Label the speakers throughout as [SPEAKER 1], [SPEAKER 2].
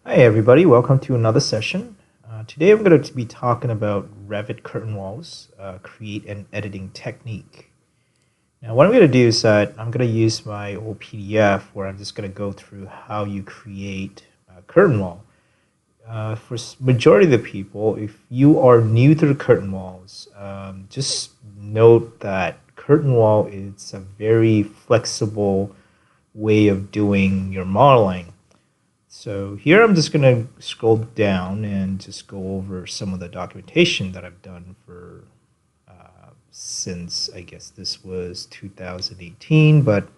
[SPEAKER 1] Hi everybody, welcome to another session. Today I'm going to be talking about Revit Curtainwalls, create an editing technique. Now what I'm going to do is that I'm going to use my old PDF where I'm just going to go through how you create a curtain wall. For majority of the people, if you are new to the curtain walls, just note that curtain wall is a very flexible way of doing your modeling. So here I'm just going to scroll down and just go over some of the documentation that I've done for since I guess this was 2018, but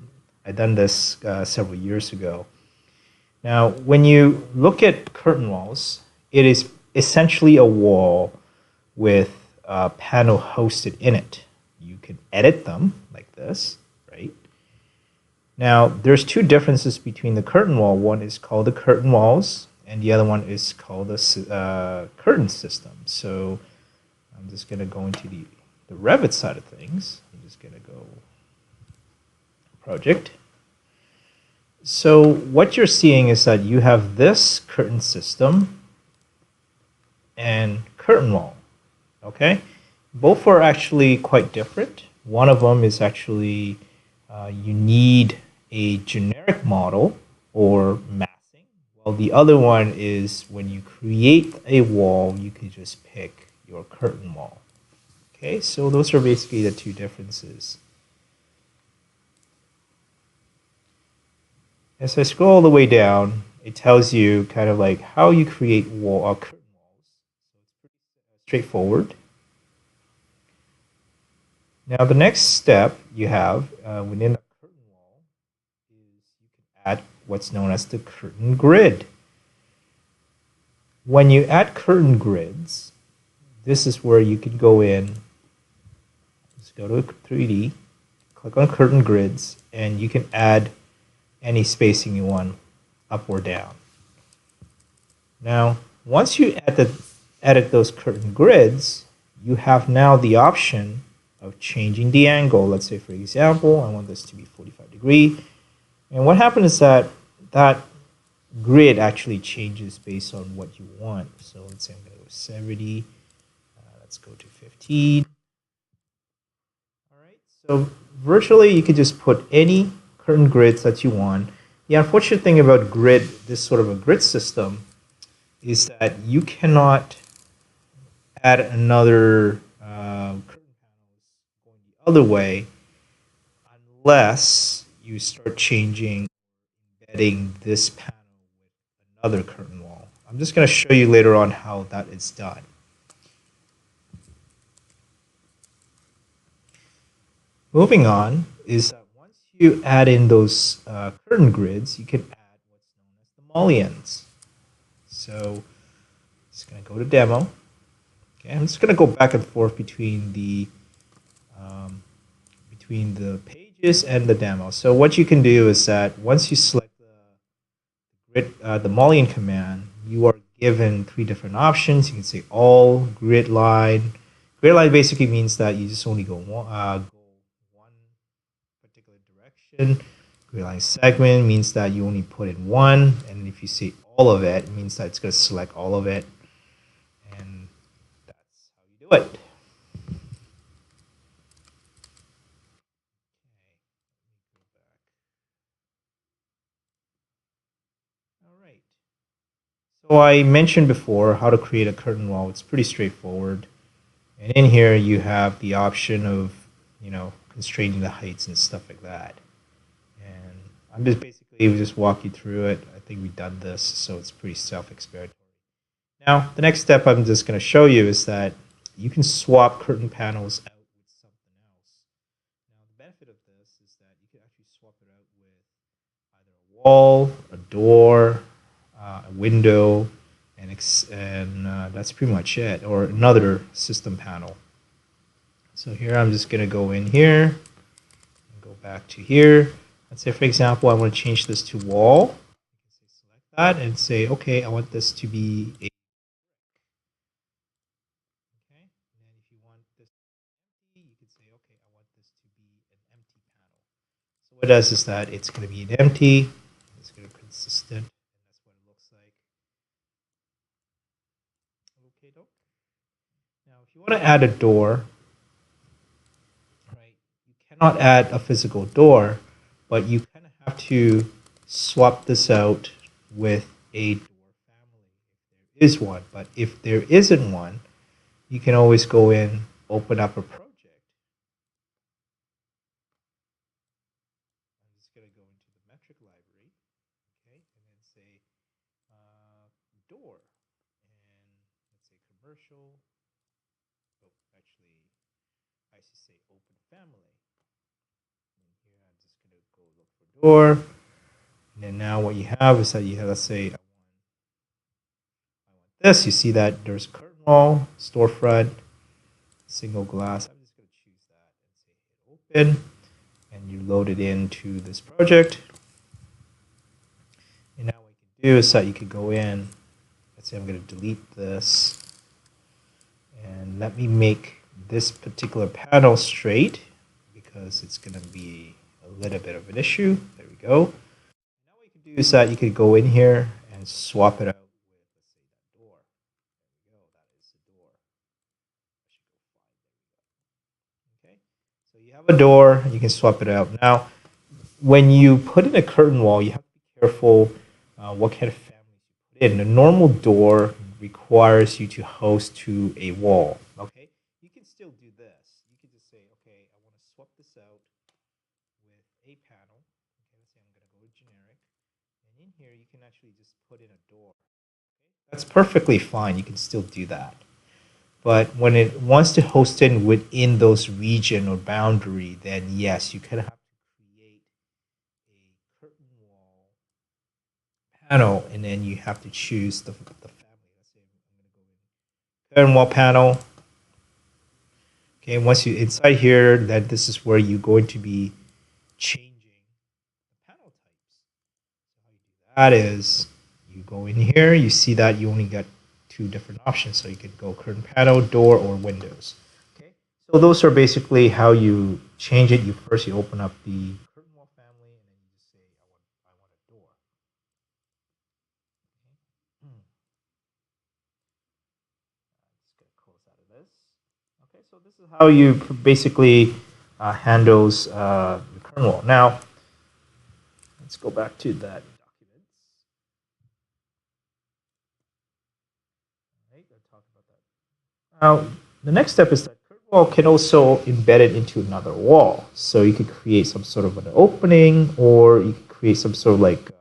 [SPEAKER 1] I've done this several years ago. Now, when you look at curtain walls, it is essentially a wall with a panel hosted in it. You can edit them like this, right? Now, there's two differences between the curtain wall. One is called the curtain walls, and the other one is called the curtain system. So I'm just going to go into the Revit side of things. I'm just going to go project. So what you're seeing is that you have this curtain system and curtain wall. Okay, both are actually quite different. One of them is actually you need a generic model or massing, while the other one is when you create a wall, you can just pick your curtain wall. Okay, so those are basically the two differences. As I scroll all the way down, it tells you kind of like how you create curtain walls. So it's pretty straightforward. Now the next step you have within the curtain wall is you can add what's known as the curtain grid. When you add curtain grids, this is where you can go in, just go to 3D, click on curtain grids, and you can add any spacing you want up or down. Now, once you edit those curtain grids, you have now the option of changing the angle. Let's say, for example, I want this to be 45 degree. And what happens is that that grid actually changes based on what you want. So let's say I'm going to go 70. Let's go to 15. All right. So virtually, you could just put any curtain grids that you want. The unfortunate thing about this sort of a grid system, is that you cannot add another curtain panels going the other way unless you start embedding this panel with another curtain wall. I'm just going to show you later on how that is done. Moving on is that once you add in those curtain grids, you can add what's known as the mullions. So just going to go to demo. Okay, I'm just going to go back and forth between the pages and the demo. So what you can do is that once you select the mullion command, you are given three different options. You can say all, grid line. Grid line basically means that you just only go one particular direction. Grid line segment means that you only put in one, and if you say all of it, it means that it's going to select all of it, and that's how you do it. All right. So I mentioned before how to create a curtain wall. It's pretty straightforward. And in here you have the option of, constraining the heights and stuff like that. And I'm just basically just walk you through it. I think we've done this, so it's pretty self-explanatory. Now, the next step I'm just going to show you is that you can swap curtain panels out with something else. Now, the benefit of this is that you can actually swap it out with either a wall, a door, a window, and that's pretty much it, or another system panel. So here I'm just going to go in here, and go back to here. Let's say, for example, I want to change this to wall. Select that and say, okay, I want this to be a. Okay, and then if you want this empty, you can say, okay, I want this to be an empty panel. So what it does is that it's going to be an empty, it's going to be consistent, and that's what it looks like. you want to add a door, right? You cannot add a physical door, but you kind of have to swap this out with a door family if there is one. But if there isn't one, you can always go in, open up a project. I'm just going to go into the metric library, okay, and then say door, and let's say commercial. Oh, actually, I should say open family. And here I'm just going to go look for door. And then now what you have is that you have, let's say, I want this. You see that there's a curtain wall, storefront, single glass. I'm just going to choose that and say hit open. And you load it into this project. And now what you can do is that you could go in. Let's say I'm going to delete this. And let me make this particular panel straight because it's going to be a little bit of an issue. There we go. Now what you can do is that you could go in here and swap it out with, let's say, that door. There we go. That is the door. Okay. So you have a door. You can swap it out. Now, when you put in a curtain wall, you have to be careful what kind of families you put in. A normal door requires you to host to a wall. Okay, you can still do this. You can just say, okay, I want to swap this out with a panel. Okay, let's say I'm going to go with generic, and in here you can actually just put in a door. Okay? That's perfectly fine. You can still do that. But when it wants to host in within those region or boundary, then yes, you kind of have to create a curtain wall panel, and then you have to choose the family. Let's say I'm going to go in curtain wall panel. Okay, once you inside here, then this is where you're going to be changing the panel types. So how you do that is you go in here, you see that you only got two different options. So you could go curtain panel, door, or windows. Okay, so those are basically how you change it. You open up the curtain wall family, and then you just say I want a door. Okay. I'm just gonna close out of this. Okay, so this is how you basically handles the curtain wall. Now let's go back to that documents. All right, I'll talk about that. Now, the next step is that curtain wall can also embed it into another wall. So you could create some sort of an opening, or you could create some sort of like a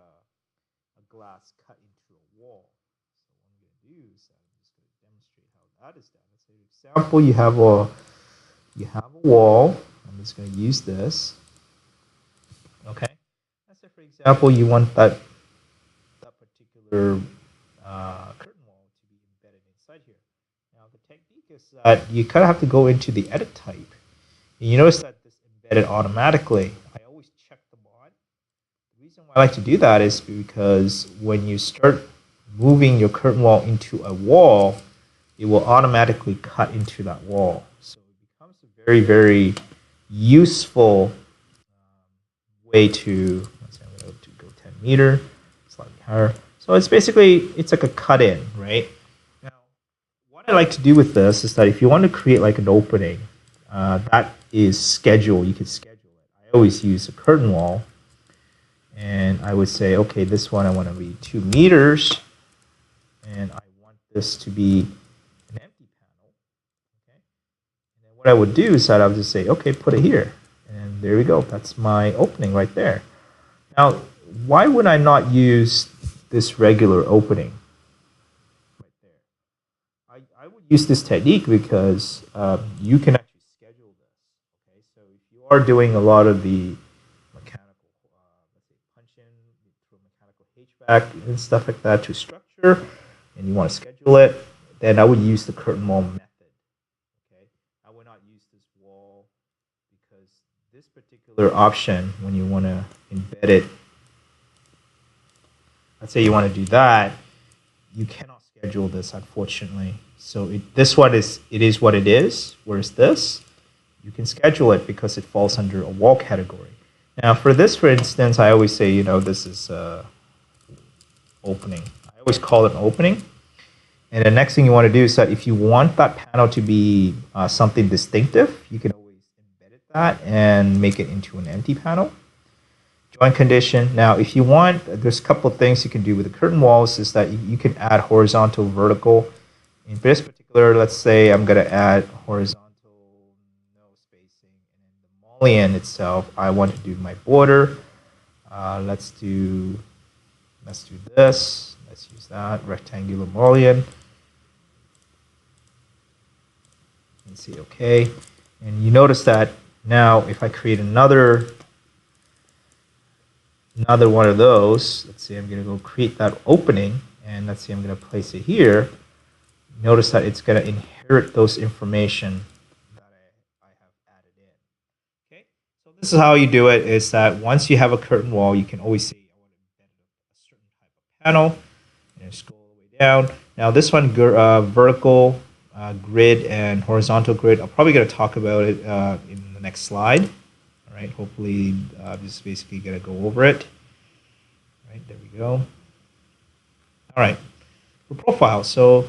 [SPEAKER 1] glass cut into a wall. So what I'm going to do is I'm just going to demonstrate how that is done. Let's say, for example, you have a wall. I'm just going to use this. Okay. Let's say, for example, you want that particular curtain wall to be embedded inside here. Now, the technique is that you kind of have to go into the edit type. And you notice that this embedded automatically. I always check the mod. The reason why I like to do that is because when you start moving your curtain wall into a wall, it will automatically cut into that wall. So it becomes a very, very useful way to, let's say I'm going to go 10 meter, slightly higher. So it's basically, it's like a cut in, right? Now, what I like to do with this is that if you want to create like an opening, that is schedule, you can schedule it. I always use a curtain wall, and I would say, okay, this one I want to be 2 meters, and I want this to be an empty panel. Okay, and then what I would do is that I would just say, okay, put it here, and there we go. That's my opening right there. Now, why would I not use this regular opening right there? I would use this technique because you can actually schedule this. Okay, so if you are doing a lot of the mechanical, let's say punch in through mechanical HVAC and stuff like that to structure, and you want to schedule it, then I would use the curtain wall method. Okay, I would not use this wall because this particular option, when you want to embed it, let's say you want to do that, you cannot schedule this, unfortunately. So this one is, it is what it is. Whereas this, you can schedule it because it falls under a wall category. Now for this, for instance, I always say, this is opening. I always call it an opening. And the next thing you want to do is that if you want that panel to be something distinctive, you can always embed that and make it into an empty panel. Joint condition. Now, if you want, there's a couple of things you can do with the curtain walls is that you can add horizontal, vertical. In this particular, let's say I'm going to add horizontal, no spacing, and then the mullion itself, I want to do my border. Let's do this. Let's use that rectangular mullion. And see OK. And you notice that now if I create another one of those, let's say I'm going to go create that opening, and let's say I'm going to place it here. Notice that it's going to inherit those information that I have added in. Okay, so this is how you do it. Is that once you have a curtain wall, you can always say I want to embed a certain type of panel, and scroll all the way down. Now this one, vertical grid and horizontal grid, I'm probably going to talk about it in the next slide. All right, hopefully I'm just basically going to go over it. All right, there we go. All right, for profile. So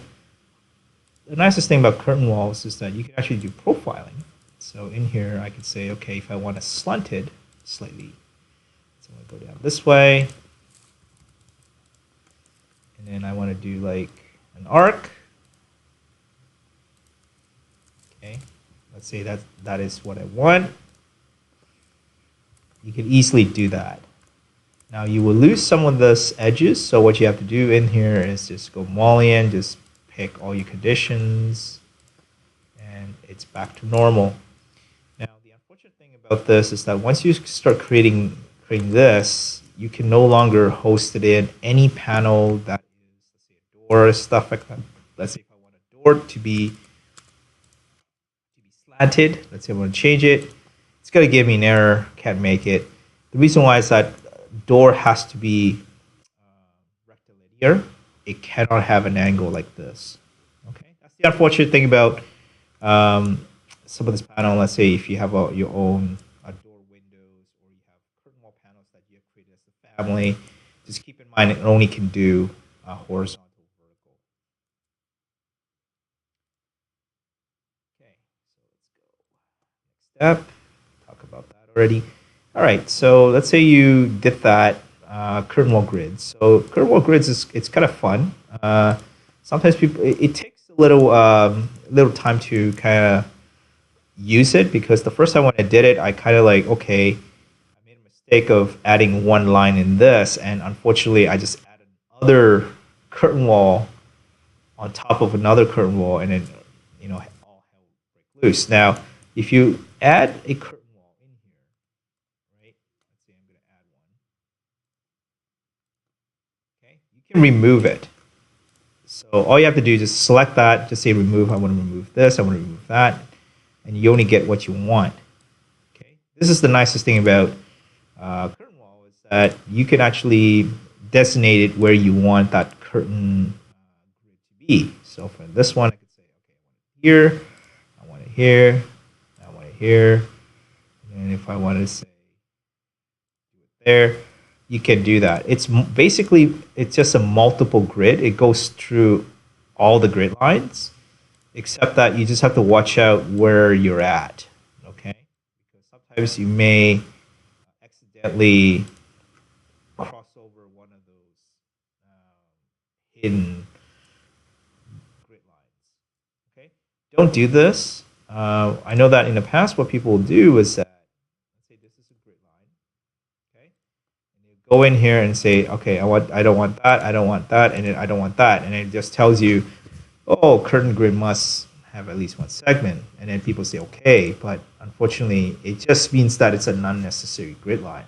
[SPEAKER 1] the nicest thing about curtain walls is that you can actually do profiling. So in here, I could say, okay, if I want to slant it slightly, so I'm going to go down this way, and then I want to do like an arc. Okay, let's say that is what I want. You can easily do that. Now you will lose some of those edges, so what you have to do in here is just go mullion, just pick all your conditions, and it's back to normal. Now the unfortunate thing about this is that once you start creating this, you can no longer host it in any panel that is, let's say, a door, stuff like that. Let's say if I want a door to be slanted, let's say I want to change it, it's going to give me an error, can't make it. The reason why is that door has to be rectilinear. It cannot have an angle like this. Okay, that's the unfortunate thing about some of this panel. Let's say if you have your own door windows, or you have curtain wall panels that you have created as a family, just keep in mind it only can do horizontal, vertical. Okay, so let's go next step. Talk about that already. All right, so let's say you did that curtain wall grids. So curtain wall grids it's kind of fun. Sometimes people it takes a little time to kind of use it, because the first time when I did it, I kind of like, okay, I made a mistake of adding one line in this, and unfortunately I just added another curtain wall on top of another curtain wall, and then all hell break loose. Now, if you add a curtain wall in here, right? Let's say I'm going to add one. Okay, you can remove it. So all you have to do is just select that, just say remove. I want to remove this. I want to remove that, and you only get what you want. Okay, this is the nicest thing about curtain wall, is that you can actually designate it where you want that curtain grid to be. So for this one, I could say, okay, I want it here, I want it here, and if I want to say do it there, you can do that. It's basically just a multiple grid. It goes through all the grid lines, except that you just have to watch out where you're at. Okay, because sometimes you may accidentally cross over one of those hidden grid lines. Okay, don't do this. I know that in the past, what people will do is that, let's say this is a grid line. Okay, and you go in here and say, okay, I don't want that, I don't want that, and then I don't want that, and it just tells you, oh, curtain grid must have at least one segment, and then people say okay, but unfortunately, it just means that it's an unnecessary grid line.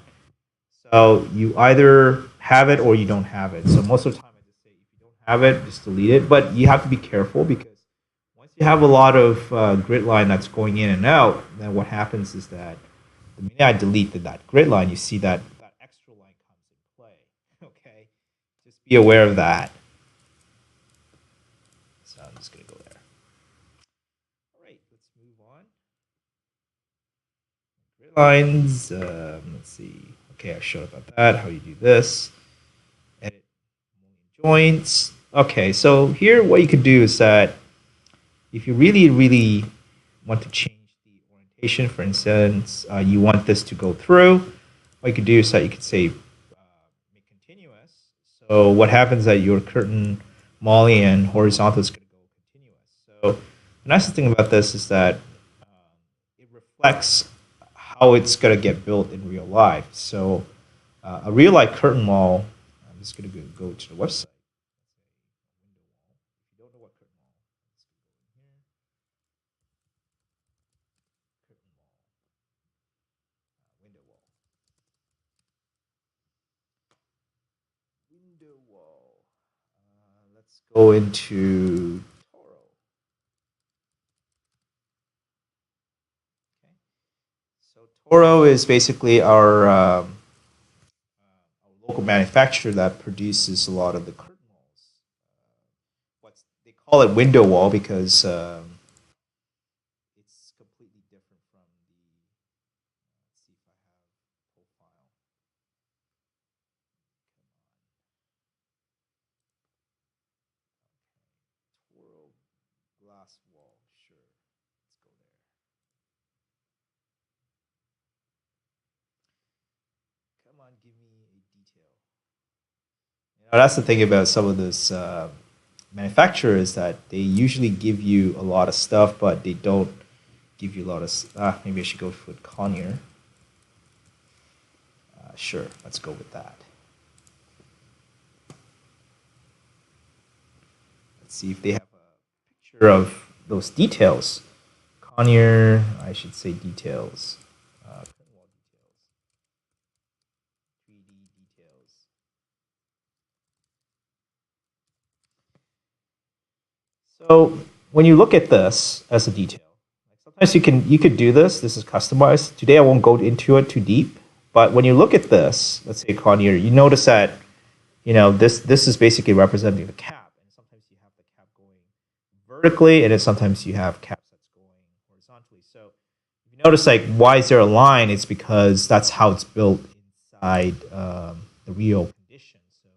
[SPEAKER 1] So you either have it or you don't have it. So most of the time, I just say if you don't have it, just delete it. But you have to be careful, because once you have a lot of grid line that's going in and out, then what happens is that the minute I deleted that grid line, you see that that extra line comes in play. Okay, just be aware of that. So I'm just going to go there. All right, let's move on. Grid lines. Let's see. Okay, I showed about that. How you do this. Edit joints. Okay, so here what you could do is that if you really, really want to change the orientation, for instance, you want this to go through, what you could do is that you could say make continuous. So what happens is that your curtain molly and horizontal is going to go continuous. So the nice thing about this is that it reflects how it's going to get built in real life. So a real life curtain wall, I'm just going to go to the website. If you don't know what curtain wall is, curtain wall, window wall. Window wall. Let's go into Toro. Okay. So Toro is basically our local manufacturer that produces a lot of the curtain walls. What's they call it window wall because it's completely different from the. Let's see if I have profile. Toro glass wall. Sure, let's go there. Come on, give me a detail. That's the thing about some of this manufacturers that they usually give you a lot of stuff, but they don't give you a lot of. Maybe I should go with Connier. Sure, let's go with that. Let's see if they have a picture of those details. Connier, I should say details. Curtainwall details. 3D details. So when you look at this as a detail, sometimes you could do this. This is customized. Today I won't go into it too deep, but when you look at this, let's say Connier, you notice that this is basically representing the cap, and sometimes you have the cap going vertically, and then sometimes you have caps that's going horizontally. So if you notice, like, why is there a line? It's because that's how it's built inside the real condition. So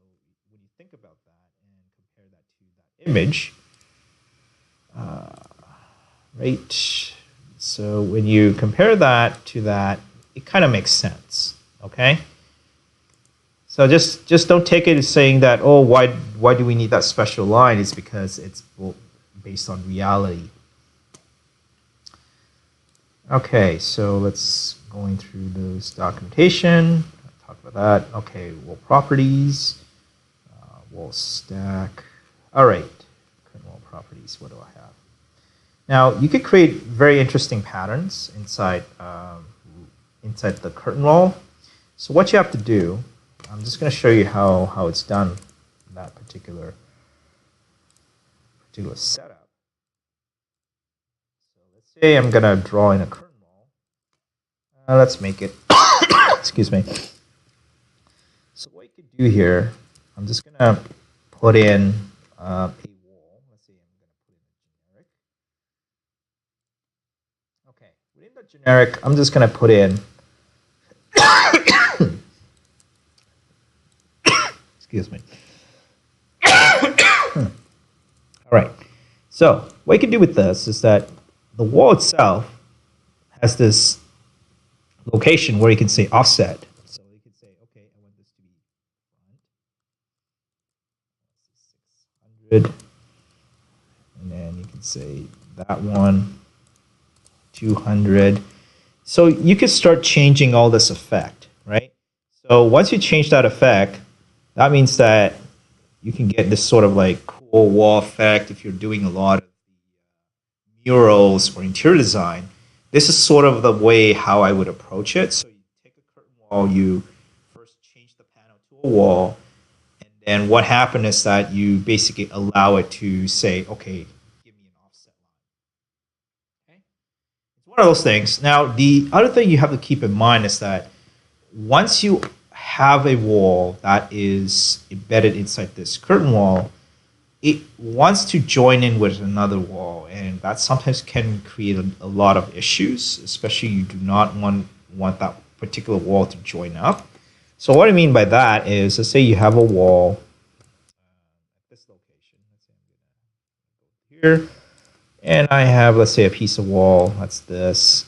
[SPEAKER 1] when you think about that and compare that to that image, right? So when you compare that to that, it kind of makes sense. Okay. So just don't take it as saying that, oh, why do we need that special line? It's because it's based on reality. Okay, so let's going through those documentation. Talk about that. Okay, wall properties, wall stack. All right, wall properties. What do I have? Now you could create very interesting patterns inside inside the curtain wall. So what you have to do, I'm just going to show you how it's done in that particular setup. So let's say I'm going to draw in a curtain wall. Let's make it, excuse me. So what you could do here, I'm just going to put in a wall. Let's say I'm going to put in a generic. Okay, within the generic, I'm just going to put in, excuse me. All right. So what you can do with this is that the wall itself has this location where you can say offset. So you can say, okay, I want this to be front, 600, and then you can say that one, 200. So you can start changing all this effect, right? So once you change that effect, that means that you can get this sort of like cool wall effect if you're doing a lot of murals or interior design. This is sort of the way how I would approach it. So you take a curtain wall, you first change the panel to a wall, and then what happened is that you basically allow it to say, okay, give me an offset line. Okay? It's one of those things. Now, the other thing you have to keep in mind is that once you have a wall that is embedded inside this curtain wall, it wants to join in with another wall, and that sometimes can create a lot of issues, especially you do not want that particular wall to join up. So what I mean by that is, let's say you have a wall at this location. here. And I have, let's say, a piece of wall. That's this.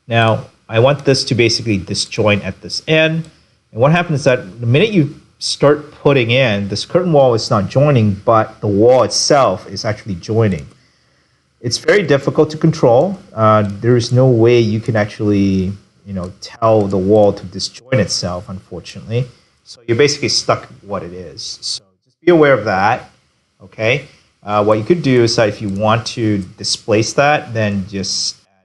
[SPEAKER 1] Now, I want this to basically disjoint at this end. And what happens is that the minute you start putting in, this curtain wall is not joining, but the wall itself is actually joining. It's very difficult to control. There is no way you can actually, tell the wall to disjoint itself, unfortunately. So you're basically stuck with what it is. So just be aware of that, okay? What you could do is that if you want to displace that, then just add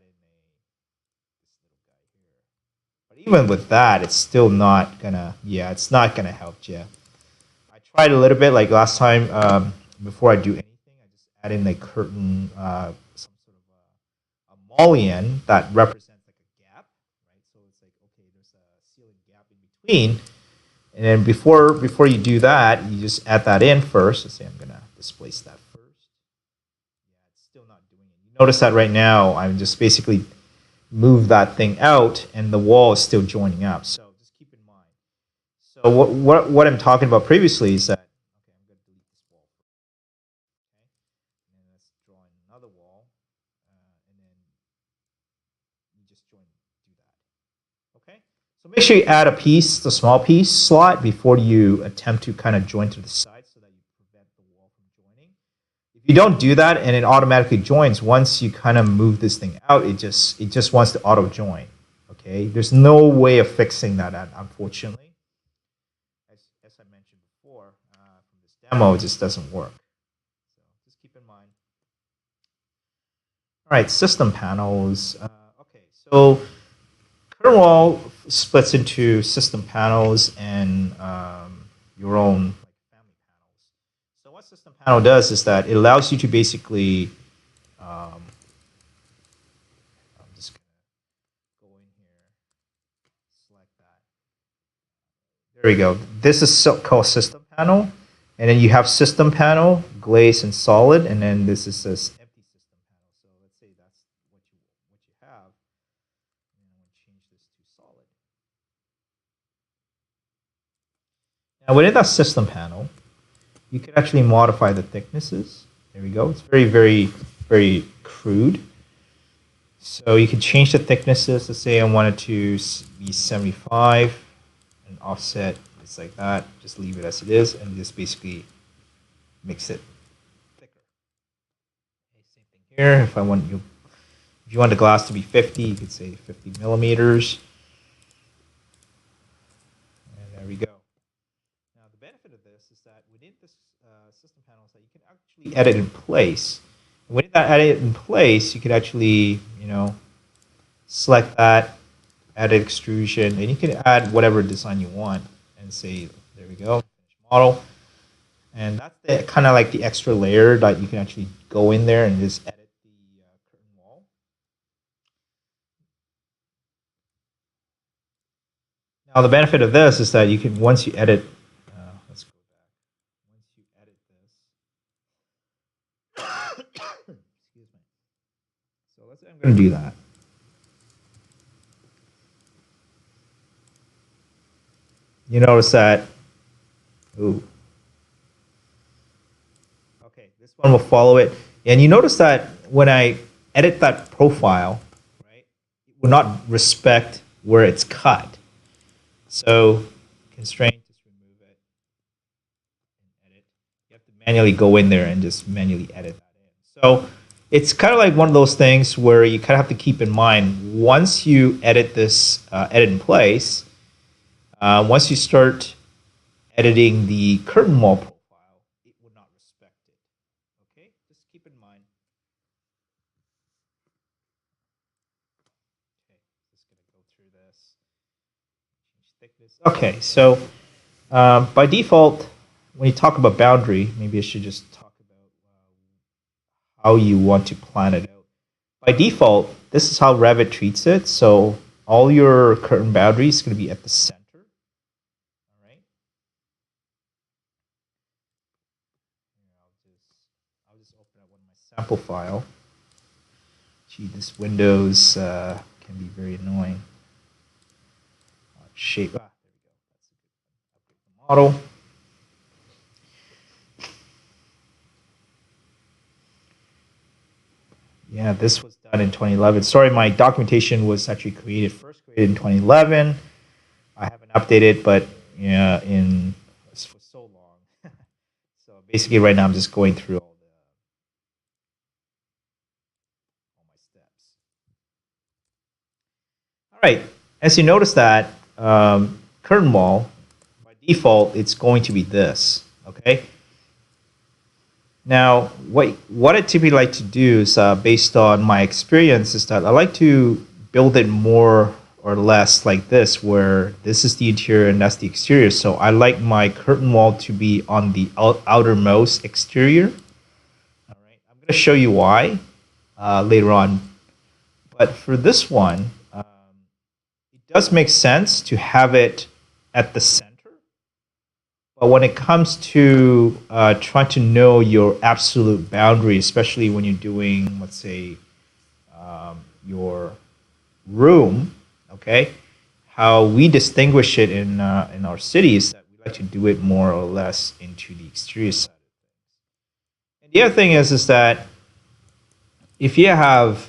[SPEAKER 1] in but even with that, it's still not gonna, it's not gonna help you. I tried a little bit, like last time, before I do anything, I just add in a curtain, some sort of a mullion that represents like a gap, right? So it's like, okay, there's a ceiling gap in between. And then before you do that, you just add that in first. Let's say I'm gonna displace that first. Yeah, it's still not doing it. You notice that right now, I'm just basically move that thing out, and the wall is still joining up. So just keep in mind. So what I'm talking about previously is that okay, I'm going to delete this wall. Okay, and let's draw in another wall, and then you just do that. Okay, so make sure you add a piece, the small piece slot, before you attempt to kind of join to the side, so that you prevent the wall from joining. If you don't do that and it automatically joins, once you kind of move this thing out, it just wants to auto join. Okay, there's no way of fixing that, unfortunately. As I mentioned before, from this demo, it just doesn't work. So just keep in mind. All right, system panels. Okay, so Curtainwall splits into system panels and your own like family panels. So what system panel does is that it allows you to basically I'm just going to go in here, select that. There we go. This is called system panel. And then you have system panel, glaze, and solid. And then this is this empty system panel. So let's say that's what you have. And I'm going to change this to solid. Now within that system panel, you can actually modify the thicknesses. There we go. It's very, very, very crude. So you can change the thicknesses. Let's say I wanted to be 75 and offset. It's like that. Just leave it as it is and just basically mix it thicker. Okay, same thing here. If you want the glass to be 50, you could say 50 millimeters. And there we go. Now the benefit of this is that within this system panels that you can actually edit in place. And within that edit in place, you could actually, select that, add extrusion, and you can add whatever design you want and say, there we go, finish model. And that's kind of like the extra layer that you can actually go in there and just edit the curtain wall. Now the benefit of this is that you can, once you edit, let's go back. Once you edit this, excuse me. So let's say I'm going to do that. You notice that, ooh. Okay, this one will follow it. And you notice that when I edit that profile, right, it will not respect where it's cut. So constraint, just remove it and edit. You have to manually go in there and just manually edit that in. So it's kind of like one of those things where you kind of have to keep in mind, once you edit this, edit in place, once you start editing the curtain wall profile, it will not respect it. Okay, just keep in mind. Okay, just gonna go through this. Change thickness. Okay, so by default, when you talk about boundary, maybe I should just talk about how you want to plan it out. By default, this is how Revit treats it. So all your curtain boundaries is going to be at the center. All right. I'll just open up one of my sample file. Gee, this Windows can be very annoying. Shape. There we go. That's a good one. Update the model. this was done in 2011. Sorry, my documentation was actually first created in 2011. I haven't updated, but yeah, for so long. So basically, right now I'm just going through all my steps. All right, as you notice that curtain wall, by default, it's going to be this. Okay. Now, what I typically like to do is, based on my experience, is that I like to build it more or less like this, where this is the interior and that's the exterior. So I like my curtain wall to be on the outermost exterior. All right, I'm going to show you why later on. But for this one, it does make sense to have it at the center. But when it comes to trying to know your absolute boundary, especially when you're doing, let's say, your room, okay, how we distinguish it in our cities, that we like to do it more or less into the exterior side. And the other thing is that if you have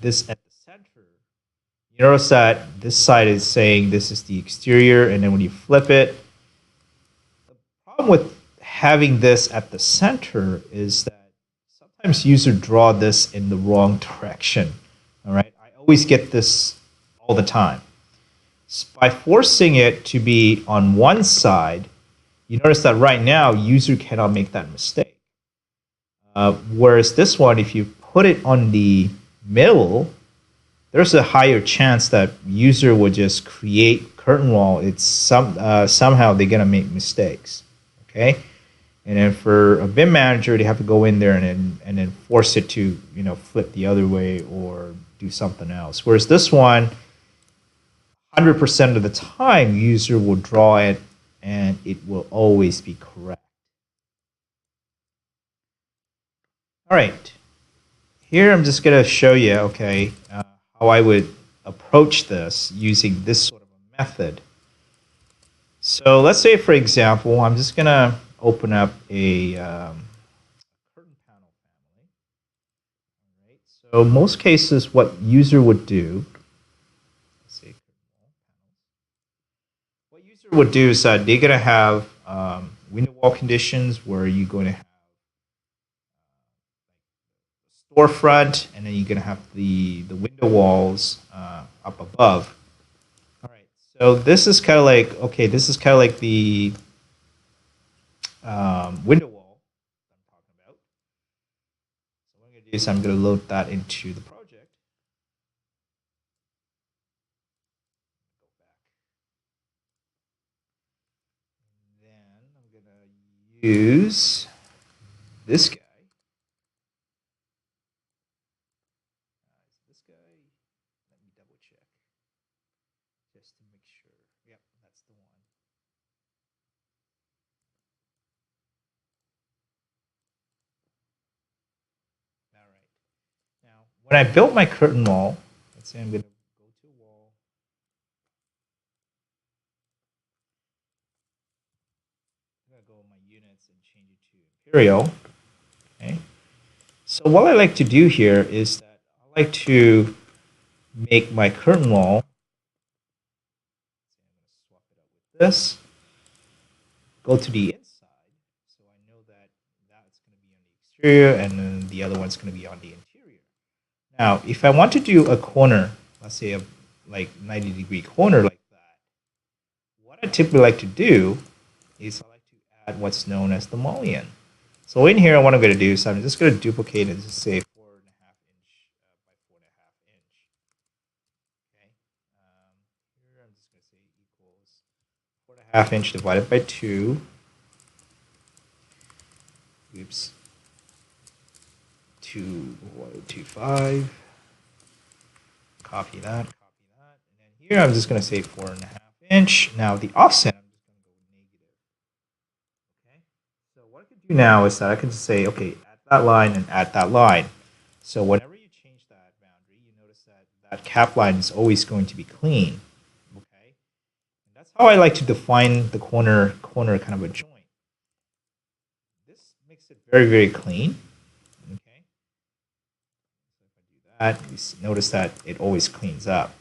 [SPEAKER 1] this at the center, you notice that this side is saying this is the exterior, and then when you flip it, problem with having this at the center is that sometimes users draw this in the wrong direction. All right, I always get this all the time. By forcing it to be on one side, you notice that right now user cannot make that mistake. Whereas this one, if you put it on the middle, there's a higher chance that user will just create curtain wall. It's somehow they're gonna make mistakes. Okay, and then for a BIM manager, they have to go in there and then force it to flip the other way or do something else. Whereas this one, 100% of the time, user will draw it and it will always be correct. All right, here I'm just going to show you, okay, how I would approach this using this sort of a method. So let's say, for example, I'm just going to open up a curtain panel family. All right, so most cases, what user would do, let's say, what user would do is they're going to have window wall conditions where you're going to have storefront, and then you're going to have the window walls up above. All right, so this is kind of like, okay, this is kind of like the window wall I'm talking about. So what I'm going to do is I'm going to load that into the project. And then I'm going to use this guy. This guy, let me double check just to make sure. Yep, that's the one. All right. Now, when I built my curtain wall, let's say I'm going to go to wall. I'm going to go in my units and change it to imperial. Okay. So what I like to do here is that I like to make my curtain wall. I'm going to swap it out with this. Go to the inside, so I know that that's going to be on the exterior, and then the other one's going to be on the interior. Now, if I want to do a corner, let's say a like 90-degree corner like that, what I typically like to do is I like to add what's known as the mullion. So in here, what I'm going to do is I'm just going to duplicate and just say 4.5 inch by 4.5 inch. Okay. Here I'm just going to say equals 4.5 inch divided by 2. Oops. 2.25. Copy that. And then here I'm just going to say 4.5 inch. Now the offset, I'm just going to go negative. Okay. So what I can do now is that I can just say, okay, add that line and add that line. So whenever you change that boundary, you notice that that cap line is always going to be clean. Okay. And that's how I like to define the corner kind of a joint. This makes it very, very clean. Okay. that, you notice that it always cleans up.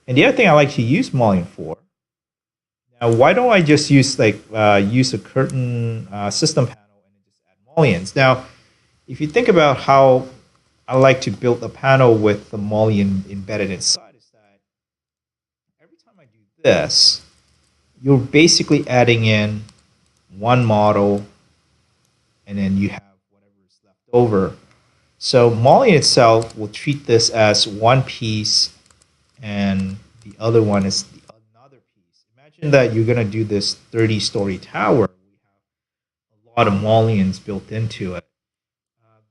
[SPEAKER 1] And the other thing I like to use mullion for, now why don't I just use use a curtain system panel and just add mullions? Now, if you think about how I like to build a panel with the mullion embedded inside, is that every time I do this, you're basically adding in one model, and then you have whatever is left over. So mullion itself will treat this as one piece, and the other one is another piece. Imagine that you're going to do this 30-story tower. We have a lot of mullions built into it.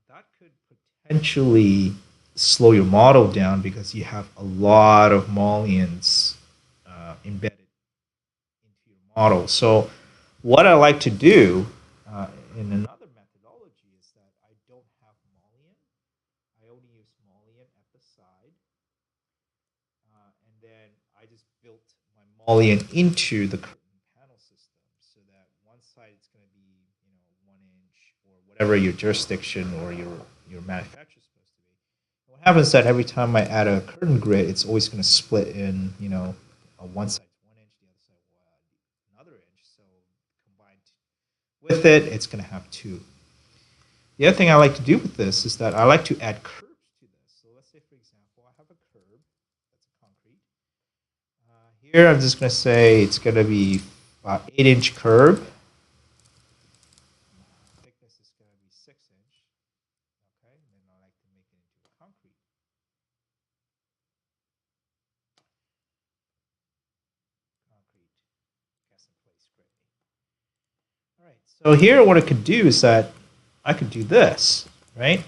[SPEAKER 1] That could potentially slow your model down because you have a lot of mullions embedded into your model. So what I like to do in another methodology is that I don't have mullion. I only use mullion at the side. And then I just built my mullion into the curtain panel system so that one side is going to be 1 inch or whatever your jurisdiction or your manufacturer is supposed to be. And what happens is that every time I add a curtain grid, it's always going to split in, one side 1 inch, the other side another inch. So combined with it, it's going to have 2. The other thing I like to do with this is that I like to add curbs to this. So let's say, for example, I have a curb. That's a concrete. Here I'm just going to say it's going to be 8-inch curb. Thickness is going to be 6-inch. Okay, and then I like to make it into a concrete. Cast in place, great. All right, so here what I could do is that I could do this, right?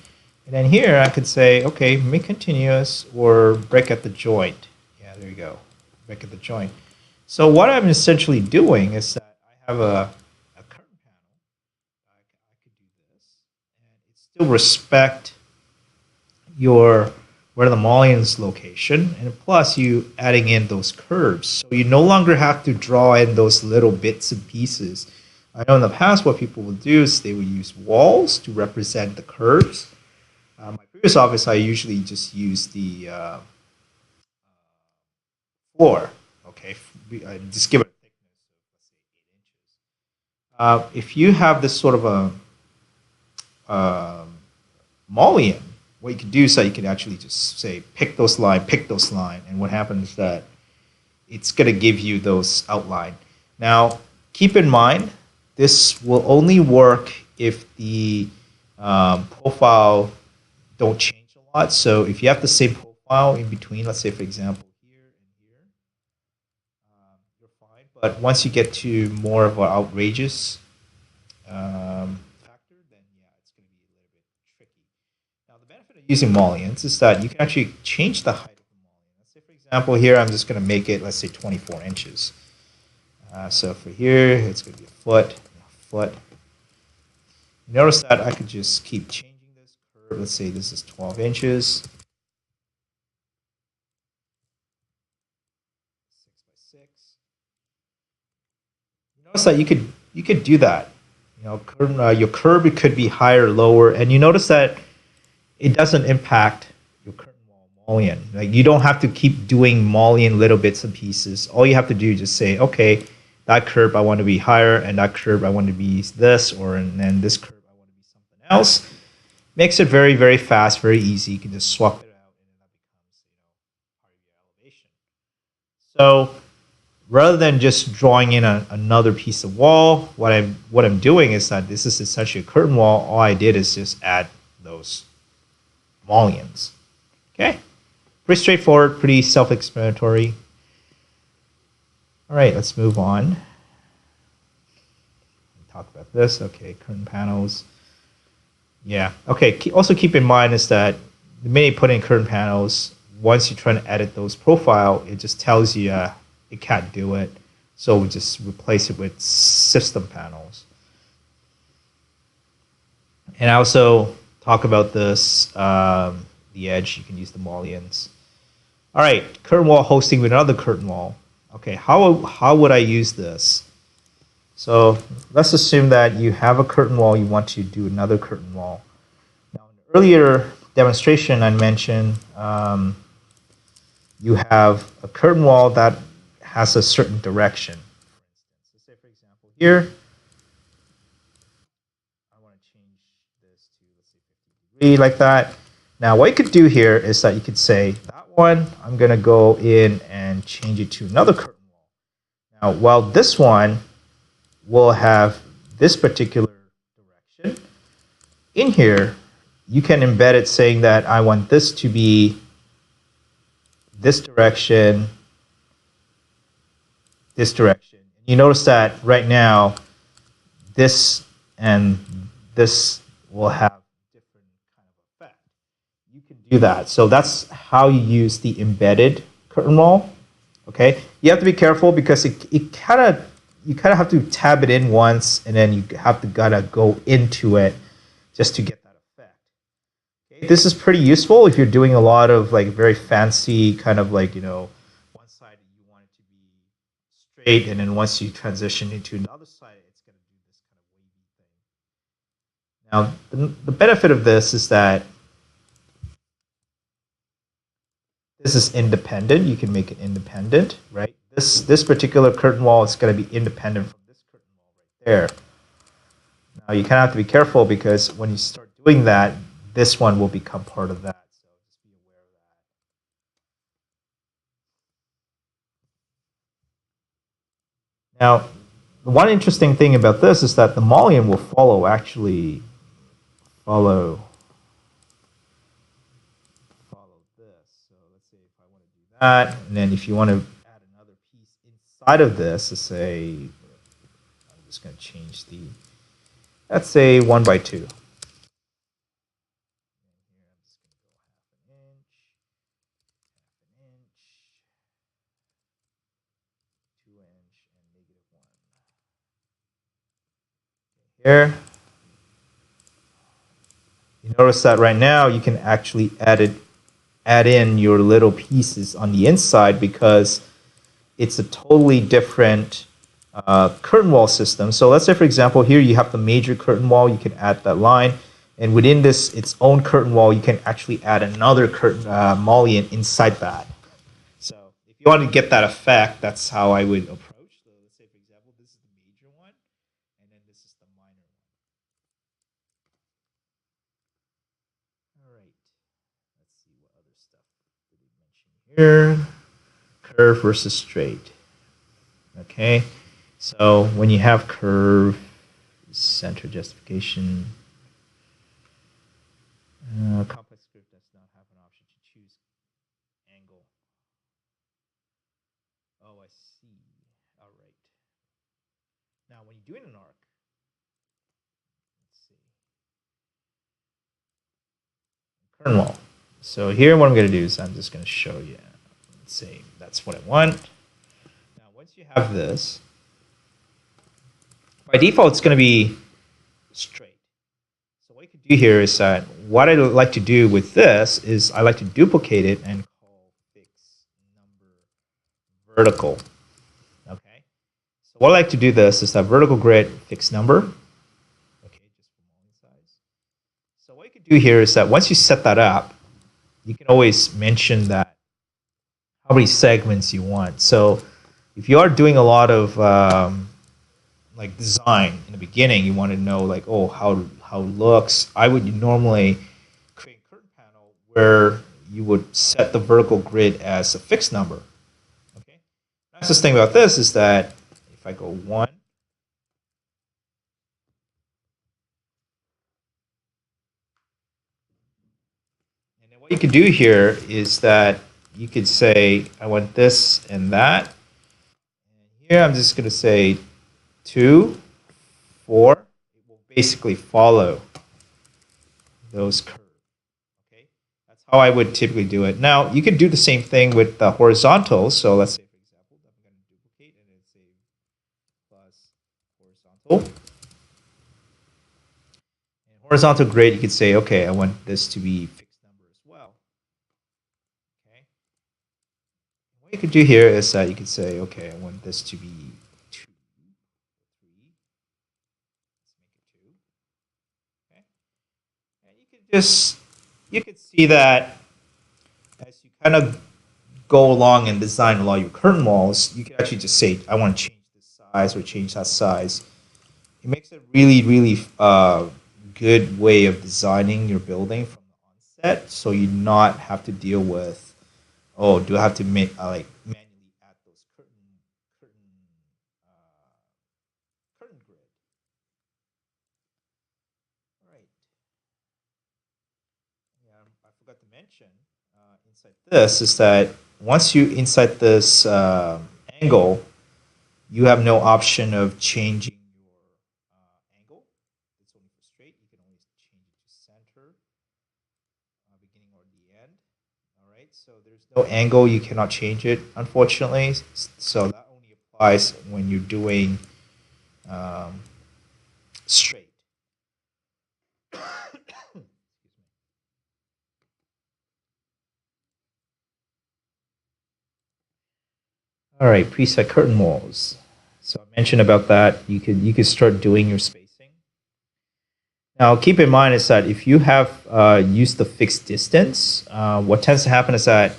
[SPEAKER 1] And then here I could say, okay, make continuous or break at the joint. Yeah, there you go, break at the joint. So what I'm essentially doing is that I have a curtain panel. I could do this, and it still respect where the mullion's location, and plus you adding in those curves. So you no longer have to draw in those little bits and pieces. I know in the past what people would do is they would use walls to represent the curves. My previous office, I usually just use the floor. Okay, just give it a thickness of, let's say, 8 inches. If you have this sort of a mullion, what you can do is that you can actually just say pick those line, and what happens is that it's going to give you those outline. Now, keep in mind, this will only work if the profile don't change a lot. So if you have the same profile in between, let's say, for example, here and here, you're fine. But once you get to more of an outrageous factor, then yeah, it's going to be a little bit tricky. Now, the benefit of using mullions is that you can actually change the height of the mullion. Let's say, for example, here I'm just going to make it, let's say, 24 inches. So for here, it's going to be a foot. Notice that I could just keep changing this curve. Let's say this is 12 inches. 6 by 6. Notice that you could do that. Your curve, it could be higher, lower, and you notice that it doesn't impact your curtain wall mullion. Like, you don't have to keep doing mullion little bits and pieces. All you have to do is just say, okay, that curve I want to be higher, and that curve I want to be this, and then this curve I want to be something else. Makes it very, very fast, very easy. You can just swap it out, and that becomes part of your elevation. So rather than just drawing in another piece of wall, what I'm doing is that this is essentially a curtain wall. All I did is just add those mullions. Okay, pretty straightforward, pretty self-explanatory. All right, let's move on. Talk about this. Okay, curtain panels. Yeah. Okay. Also keep in mind is that the minute you put in curtain panels, once you try to edit those profile, it just tells you it can't do it. So we just replace it with system panels. And I also talk about this, the edge. You can use the mullions. All right, curtain wall hosting with another curtain wall. Okay, how would I use this? So let's assume that you have a curtain wall, you want to do another curtain wall. Now, in the earlier demonstration, I mentioned you have a curtain wall that has a certain direction. So say, for example, here, I want to change this to, let's say, 50 degree like that. Now, what you could do here is that you could say, that one, I'm going to go in and change it to another curtain wall. Now, while this one will have this particular direction, in here, you can embed it saying that I want this to be this direction, this direction. You notice that right now, this and this will have different kind of effect. You can do that. So that's how you use the embedded curtain wall. Okay, you have to be careful because it kind of you kind of have to tab it in once, and then you have to gotta go into it just to get that effect. Okay, this is pretty useful if you're doing a lot of like very fancy kind of like one side you want it to be straight, and then once you transition into another side, it's going to do this kind of wavy thing. Now, the benefit of this is that this is independent. You can make it independent, right? This particular curtain wall is going to be independent from this curtain wall right there. Now, you kind of have to be careful because when you start doing that, this one will become part of that. So just be aware of that. Now, the one interesting thing about this is that the mullion will follow this. So let's say if I want to do that, and then if you want to add another piece inside of this, let's say I'm just going to change the, let's say 1x2. Here, you notice that right now you can actually add in your little pieces on the inside because it's a totally different curtain wall system. So let's say, for example, here you have the major curtain wall. You can add that line, and within this its own curtain wall, you can actually add another curtain mullion inside that. So if you want to get that effect, that's how I would approach. So let's say, for example, this is the major one, and then this is the minor one. All right. Let's see what other stuff did we mention here. Curve versus straight. Okay. So when you have curve, center justification, complex script does not have an option to choose angle. Oh, I see. All right. Now, when you're doing an arc, let's see. Curtainwall. So here, what I'm going to do is I'm just going to show you. Let's say that's what I want. Now, once you have this, by default, it's going to be straight. So what you can do here is that what I like to do with this is I like to duplicate it and call fix number vertical. Okay. So what I like to do this is that vertical grid fixed number. Okay, just for mullion size. So what you can do here is that once you set that up, you can always mention that how many segments you want. So if you are doing a lot of like design in the beginning, you want to know like, oh, how it looks. I would normally create a curtain panel where you would set the vertical grid as a fixed number. Okay. The nicest thing about this is that if I go 1, and then what you could do here is that you could say I want this and that. And here I'm just going to say 2, 4. It will basically follow those curves. Okay, that's how I would typically do it. Now you could do the same thing with the horizontal. So let's say, for example, I'm going to duplicate and then say plus horizontal. And horizontal grid, you could say, okay, I want this to be fixed number as well. Okay. What you could do here is that you could say, okay, I want this to be 2, 3. Let's make it 2. Okay. And you can just you can see that as you kind of go along and design a lot of your curtain walls, you can actually just say, I want to change this size or change that size. It makes a really, really good way of designing your building from the onset, so you not have to deal with, oh, do I have to make like manually add those curtain grid? Right. Yeah, I forgot to mention inside this is that once you inside this angle, you have no option of changing your angle. It's only for straight. You can only change it to center, beginning or the end. All right. So there's no angle. You cannot change it, unfortunately. So that only applies when you're doing um, straight. All right, preset curtain walls. So I mentioned about that. You could start doing your spacing. Now, keep in mind is that if you have used the fixed distance, what tends to happen is that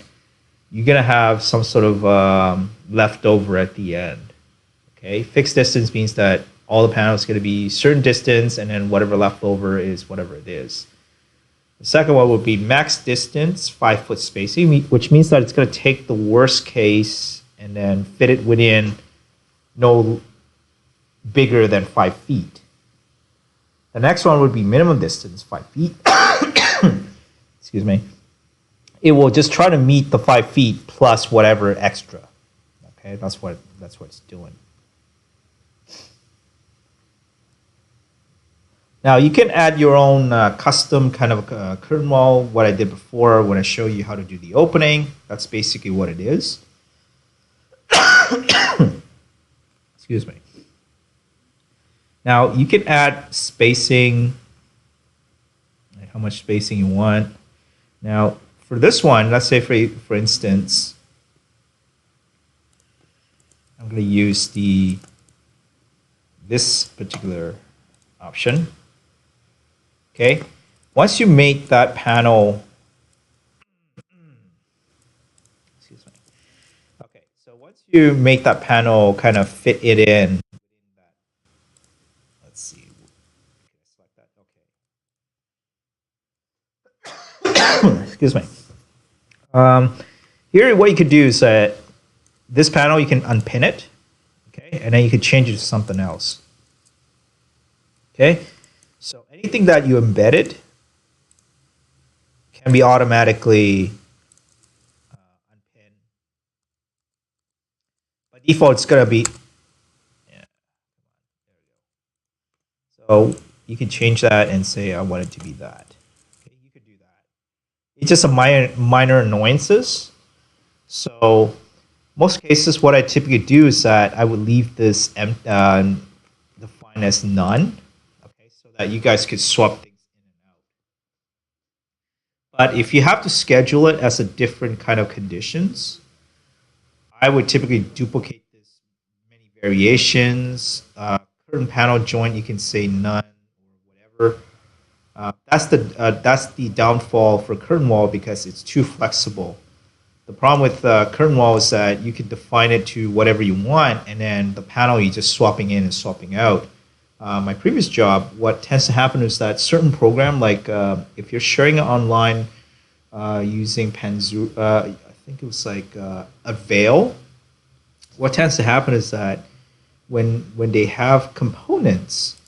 [SPEAKER 1] you're gonna have some sort of leftover at the end. Okay, fixed distance means that all the panels are gonna be certain distance, and then whatever leftover is whatever it is. The second one would be max distance, 5 foot spacing, which means that it's gonna take the worst case and then fit it within no bigger than 5 feet. The next one would be minimum distance, 5 feet. Excuse me. It will just try to meet the 5 feet plus whatever extra. Okay, that's what it's doing. Now you can add your own custom kind of curtain wall. What I did before when I show you how to do the opening, that's basically what it is. Excuse me. Now you can add spacing, like how much spacing you want. Now for this one, let's say for instance, I'm going to use this particular option. Okay, once you make that panel, excuse me. Okay, so once you make that panel kind of fit it in, let's see. Select that. Okay. Excuse me. Here, what you could do is that this panel you can unpin it, okay, and then you could change it to something else. Okay, so anything that you embedded can be automatically unpinned. By default, it's gonna be. Yeah. So you can change that and say I want it to be that. Okay, you could do that. It's just a minor annoyances. So most cases, what I typically do is that I would leave this defined as none, okay, so that you guys could swap things in and out. But if you have to schedule it as a different kind of conditions, I would typically duplicate this many variations. Curtain panel joint, you can say none or whatever. That's the downfall for curtain wall because it's too flexible. The problem with curtain wall is that you can define it to whatever you want, and then the panel you're just swapping in and swapping out. My previous job, what tends to happen is that certain program, like if you're sharing it online using Panzu, I think it was like Avail. What tends to happen is that when they have components,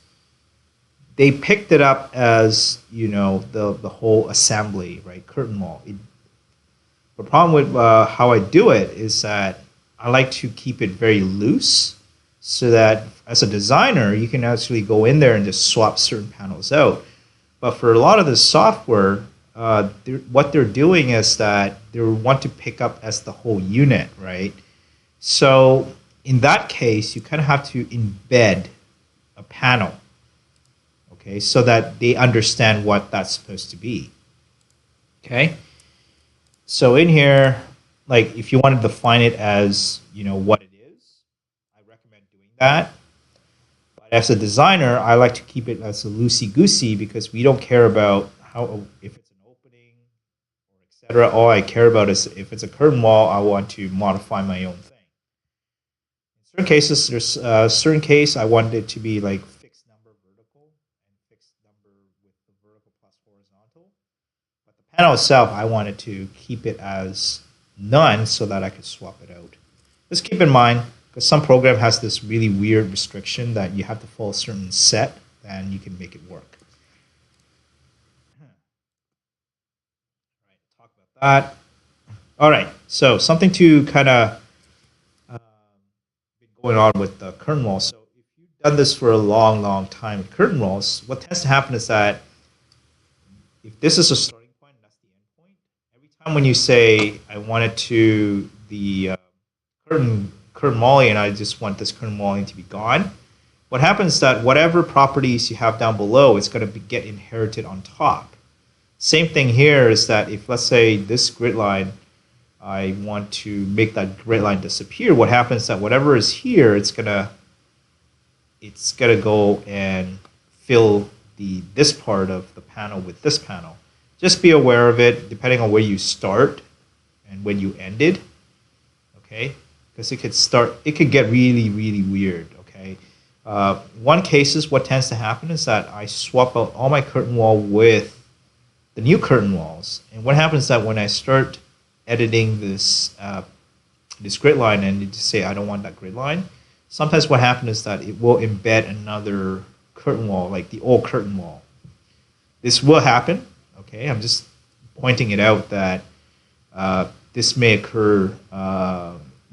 [SPEAKER 1] they picked it up as the whole assembly, right? Curtain wall. The problem with how I do it is that I like to keep it very loose so that as a designer, you can actually go in there and just swap certain panels out. But for a lot of the software, what they're doing is that they want to pick up as the whole unit, right? So in that case, you kind of have to embed a panel, okay, so that they understand what that's supposed to be, okay? So in here, like if you want to define it as, what it is, I recommend doing that. But as a designer, I like to keep it as a loosey-goosey because we don't care about if it's an opening etc. All I care about is if it's a curtain wall, I want to modify my own thing. In certain cases, there's certain case I want it to be like fixed number vertical and fixed number with the vertical plus horizontal. But the panel itself, I wanted to keep it as none so that I could swap it out. Just keep in mind, because some program has this really weird restriction that you have to follow a certain set, and you can make it work. All right, talk about that. All right, so something to kind of been going on with the curtain walls. So if you've done this for a long, long time with curtain walls, what tends to happen is that if this is a starting point, that's the end point. Every time when you say, I want it to the curtain walling and I just want this curtain walling to be gone, what happens is that whatever properties you have down below is going to get inherited on top. Same thing here is that if, let's say, this grid line, I want to make that grid line disappear, what happens is that whatever is here, it's gonna go and fill this part of the panel with this panel. Just be aware of it, depending on where you start and when you ended, okay? Because it could get really, really weird, okay? One case is what tends to happen is that I swap out all my curtain wall with the new curtain walls. And what happens is that when I start editing this grid line and you just say, I don't want that grid line, sometimes what happens is that it will embed another curtain wall, like the old curtain wall. This will happen, okay? I'm just pointing it out that this may occur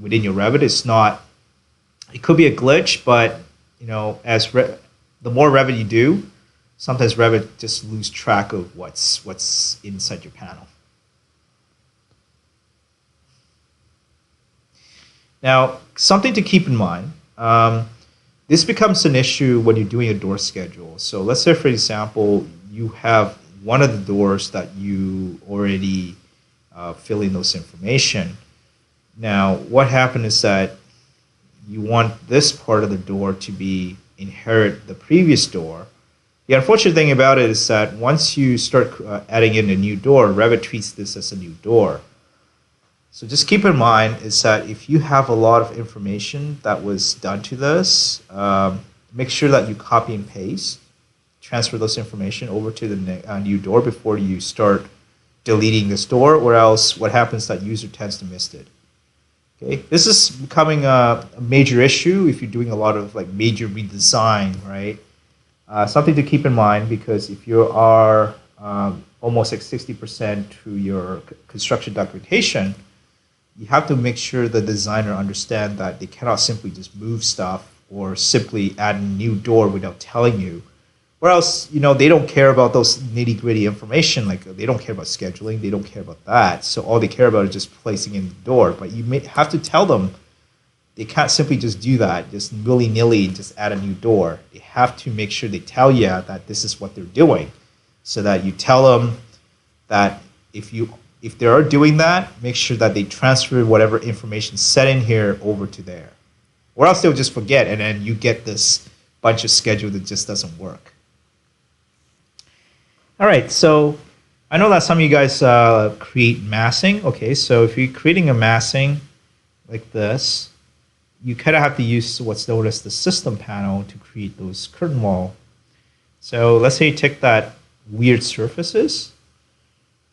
[SPEAKER 1] within your Revit. It could be a glitch, but you know, the more Revit you do, sometimes Revit just lose track of what's inside your panel. Now, something to keep in mind, this becomes an issue when you're doing a door schedule. So let's say, for example, you have one of the doors that you already fill in those information. Now, what happened is that you want this part of the door to inherit the previous door. The unfortunate thing about it is that once you start adding in a new door, Revit treats this as a new door. So just keep in mind is that if you have a lot of information that was done to this, make sure that you copy and paste, transfer those information over to the new door before you start deleting this door, or else what happens is that user tends to miss it. Okay, this is becoming a major issue if you're doing a lot of like major redesign, right? Something to keep in mind, because if you are almost like 60% to your construction documentation, you have to make sure the designer understand that they cannot simply just move stuff or simply add a new door without telling you. Or else, you know, they don't care about those nitty-gritty information. Like they don't care about scheduling, they don't care about that. So all they care about is just placing in the door. But you may have to tell them they can't simply just do that, just willy-nilly just add a new door. They have to make sure they tell you that this is what they're doing, so that you tell them that if they are doing that, make sure that they transfer whatever information set in here over to there. Or else they'll just forget, and then you get this bunch of schedule that just doesn't work. All right, so I know that some of you guys create massing. Okay, so if you're creating a massing like this, you kind of have to use what's known as the system panel to create those curtain wall. So let's say you take that weird surfaces,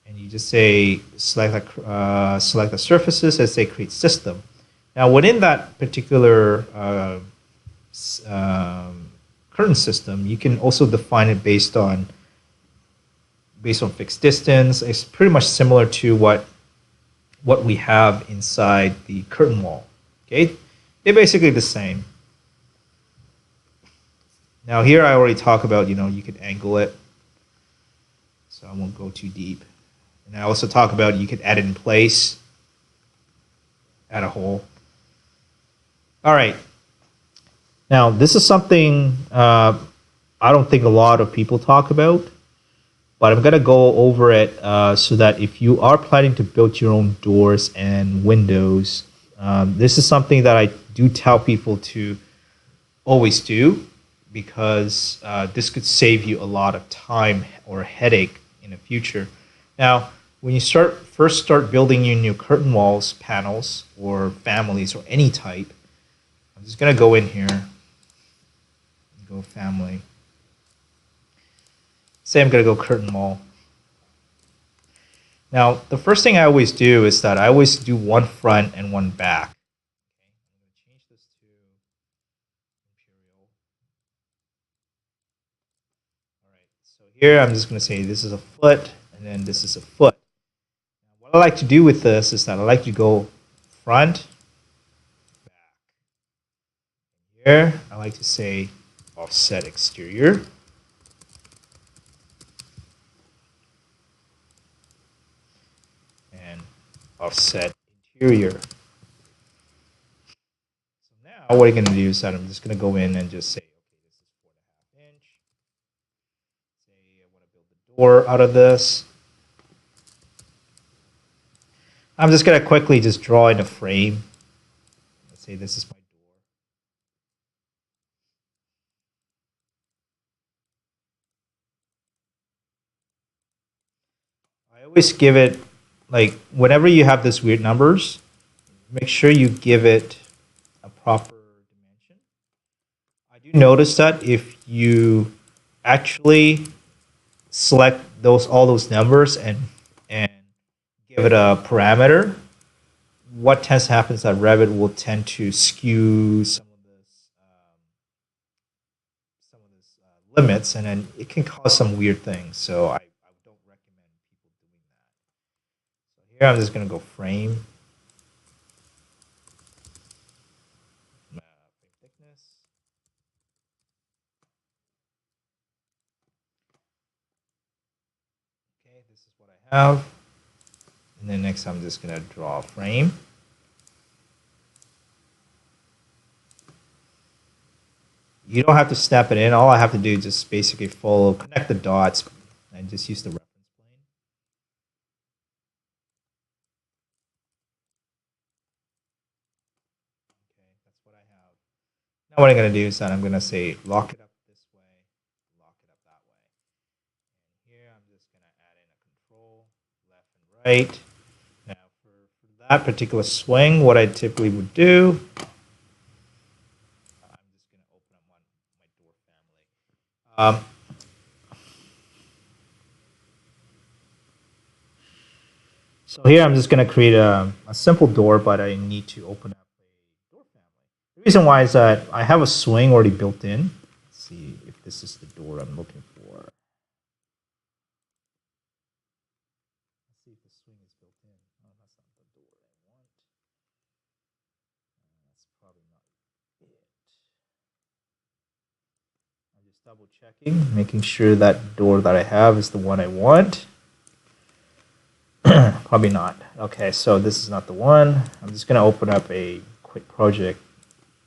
[SPEAKER 1] and you just say select the surfaces and say create system. Now within that particular curtain system, you can also define it based on fixed distance. It's pretty much similar to what we have inside the curtain wall. Okay, they're basically the same. Now here I already talk about, you know, you could angle it, so I won't go too deep. And I also talk about you could add it in place, add a hole. All right. Now this is something I don't think a lot of people talk about, but I'm going to go over it so that if you are planning to build your own doors and windows, this is something that I do tell people to always do, because this could save you a lot of time or headache in the future. Now, when you first start building your new curtain walls, panels, or families, or any type, I'm just going to go in here and go family. Say I'm going to go curtain wall. Now, the first thing I always do is that I always do one front and one back. Okay, I'm going to change this to imperial. All right, so here I'm just going to say this is a foot, and then this is a foot. Now, what I like to do with this is that I like to go front, back. Here, I like to say offset exterior. And offset interior. So now what I'm going to do is that I'm just going to go in and just say, okay, this is 4.5 inch. Say I want to build the door out of this. I'm just going to quickly just draw in a frame. Let's say this is my door. I always give it, like, whenever you have this weird numbers, make sure you give it a proper dimension. I do notice that if you actually select all those numbers and give it a parameter, what tends to happen is that Revit will tend to skew some of this limits, and then it can cause some weird things. So I don't recommend people doing that. So here I'm just going to go frame. Frame thickness. Okay, this is what I have. And then next I'm just going to draw a frame. You don't have to step it in. All I have to do is just basically connect the dots, and just use the reference plane. Okay, that's what I have. Now what I'm going to do is that I'm going to say lock it up this way, lock it up that way. And here I'm just going to add in a control, left and right. Now for that particular swing, what I typically would do, I'm just going to open up my door family. So here I'm just going to create a simple door, but I need to open up a door family. The reason why is that I have a swing already built in. Let's see if this is the door I'm looking for. Let's see if the swing is built in. Oh, that's not the door I want. That's probably not it. I'm just double checking, making sure that door that I have is the one I want. Probably not. Okay, so this is not the one. I'm just going to open up a quick project.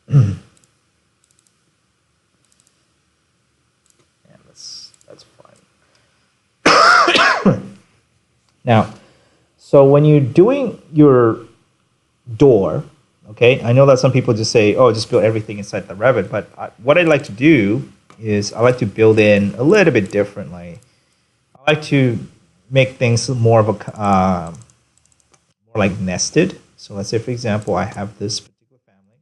[SPEAKER 1] Yeah, that's fine. Now, so when you're doing your door, okay, I know that some people just say, oh, just build everything inside the Revit, but what I like to do is I like to build in a little bit differently. I like to make things more of a more like nested. So let's say, for example, I have this particular family.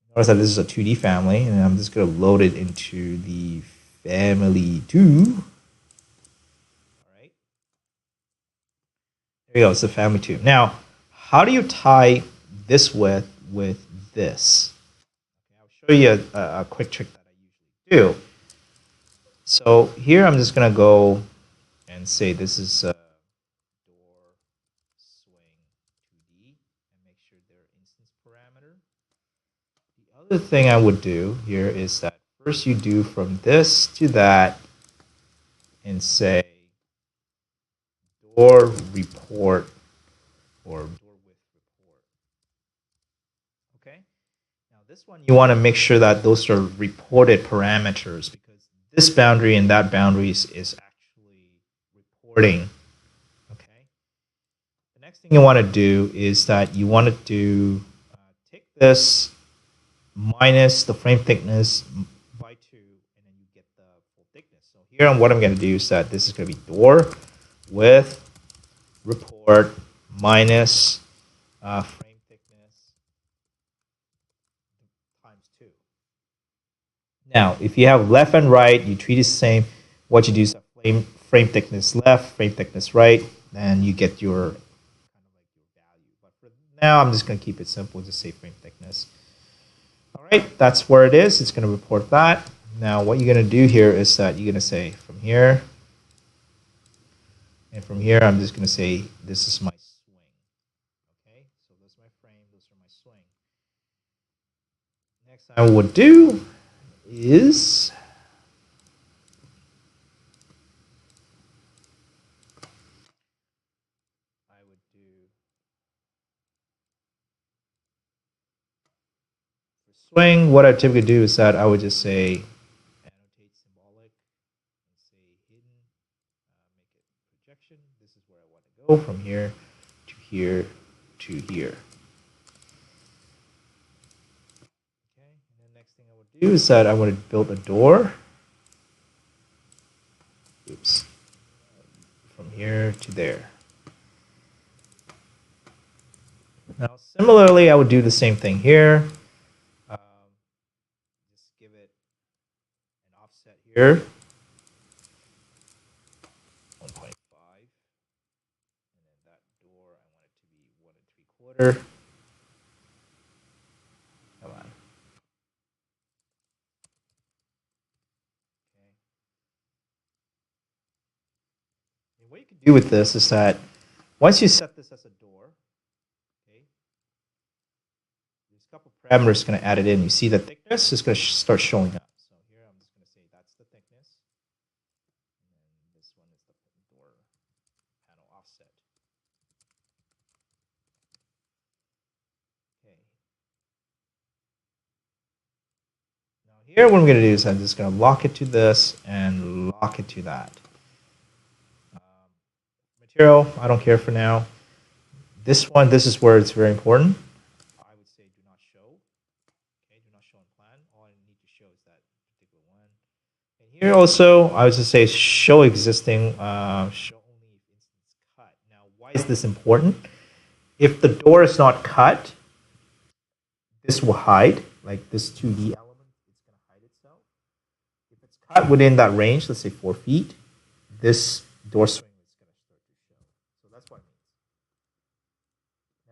[SPEAKER 1] Notice that this is a 2D family, and I'm just going to load it into the family 2. All right. There we go. It's the family 2. Now, how do you tie this with this? Okay, I'll show you a quick trick that I usually do. So here I'm just going to go and say this is door swing 2D and make sure they're instance parameter. The other thing I would do here is that first you do from this to that and say door report or door width report. Okay? Now this one you want to make sure that those are reported parameters, because this boundary and that boundary is actually reporting. Okay? The next thing you want to do is that you want to take this minus the frame thickness by 2, and then you get the full thickness. So here what I'm going to do is that this is going to be door width report minus frame thickness times 2. Now, if you have left and right, you treat it the same. What you do is frame thickness left, frame thickness right, and you get your kind of like your value. But for now, I'm just going to keep it simple, just say frame thickness. All right, that's where it is. It's going to report that. Now, what you're going to do here is that you're going to say from here, and from here, I'm just going to say this is my swing. Okay, so those are my frame, those are my swing. Next I would do is I would do for swing. What I typically do is that I would just say annotate symbolic and say hidden, make it projection. This is where I want to go from here to here to here. Okay, and the next thing I would do is that I want to build a door. Oops, from here to there. Now, similarly, I would do the same thing here. Just give it an offset here, 1.5, and then that door I want it to be 1 3/4. Come on. Okay. And what you can do with this is that once you set this as a door, okay, there's a couple parameters going to add it in. You see the thickness is going to start showing up. So here I'm just going to say that's the thickness. And then this one is the door panel offset. Okay. Now here what I'm going to do is I'm just going to lock it to this and lock it to that. Material, I don't care for now. This one, this is where it's very important. I would say do not show. Okay, do not show on plan. All I need to show is that particular one. And here also, I would just say show existing, show only if instance cut. Now, why is this important? If the door is not cut, this will hide, like this 2D element, it's going to hide itself. If it's cut within that range, let's say 4 feet, this door swing is going to start to show. So that's what it means.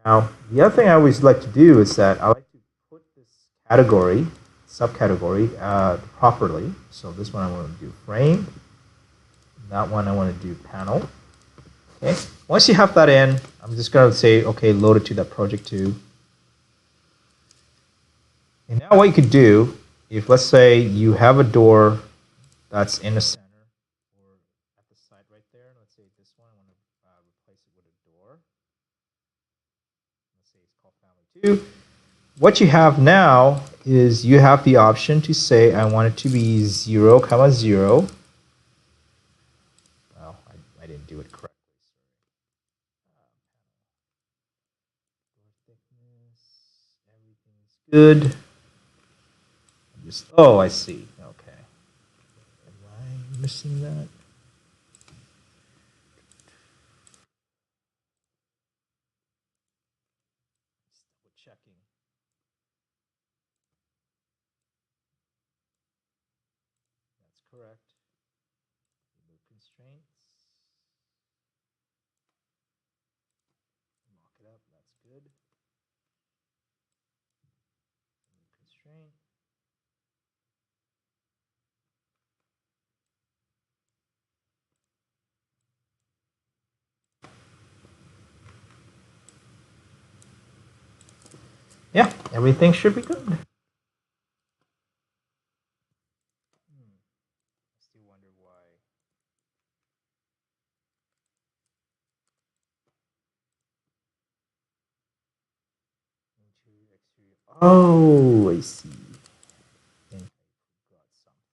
[SPEAKER 1] Now, the other thing I always like to do is that I like to put this category, subcategory, properly. So this one I want to do frame. That one I want to do panel. Okay. Once you have that in, I'm just going to say, okay, load it to that project 2. And now what you could do, if let's say you have a door that's in the center or at the side right there, let's say this one, I want to replace it with a door. Let's say it's called family 2. What you have now is you have the option to say I want it to be 0, 0. Well, I didn't do it correctly. Everything's good. Oh, I see. Okay. Am I missing that? Double checking. That's correct. Remove constraints. Mock it up. That's good. Remove constraint. Yeah, everything should be good. I still wonder why. Interior, exterior. Oh, I see. I think I forgot something.